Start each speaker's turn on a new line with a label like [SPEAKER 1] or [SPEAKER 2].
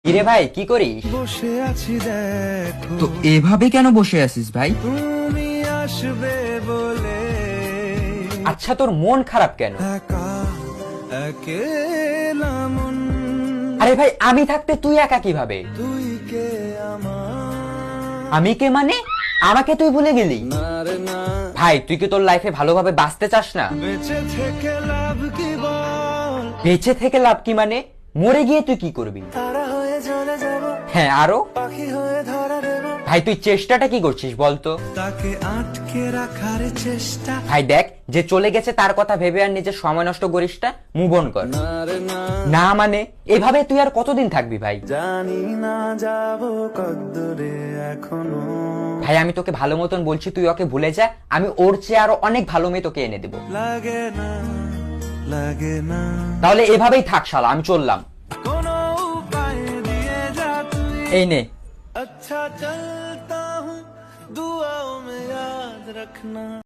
[SPEAKER 1] কিরে ভাই কি করিস?
[SPEAKER 2] বসে আছি দেখো
[SPEAKER 3] তো এভাবে কেন বসে আছিস ভাই?
[SPEAKER 2] তুমি আসবে বলে
[SPEAKER 1] আচ্ছা তোর মন খারাপ কেন?
[SPEAKER 2] একা একেলা মন
[SPEAKER 1] আরে ভাই আমি থাকতে তুই একা কিভাবে?
[SPEAKER 2] তুই কে আমার
[SPEAKER 1] আমি কে মানে? আমাকে তুই ভুলে গেলি?
[SPEAKER 2] না রে না
[SPEAKER 1] ভাই তুই কি তোর লাইফে ভালোভাবে বাঁচতে চাস না?
[SPEAKER 2] বেঁচে থেকে লাভ কি বল
[SPEAKER 1] বেঁচে থেকে লাভ কি মানে? মরে গিয়ে তুই কি করবি?
[SPEAKER 2] তারা হয়ে চলে যাব
[SPEAKER 1] হ্যাঁ আরো?
[SPEAKER 2] পাখি হয়ে ধরা দেব
[SPEAKER 1] ভাই তুই চেষ্টাটা কি করছিস বলতো?
[SPEAKER 2] তাকে আটকে রাখার চেষ্টা
[SPEAKER 1] ভাই দেখ যে চলে গেছে তার কথা ভেবে আর নিজের সময় নষ্ট করিস না, মুভ অন কর।
[SPEAKER 2] না রে না
[SPEAKER 1] না মানে এভাবে তুই আর কতদিন থাকবি ভাই?
[SPEAKER 2] জানি না যাব কদ্দূরে এখনো
[SPEAKER 1] ভাই আমি তোকে ভালো মতন বলছি তুই ওকে ভুলে যা, আমি ওর চেয়ে আরো অনেক ভালো মেয়ে তোকে এনে দেবো।
[SPEAKER 2] লাগে না লাগে না
[SPEAKER 1] তাহলে এভাবেই থাক শালা, আমি চললাম।
[SPEAKER 2] কোনো উপায় দিয়ে যা তুই
[SPEAKER 1] এই নে।
[SPEAKER 2] अच्छा चलता हूँ दुआओं में याद रखना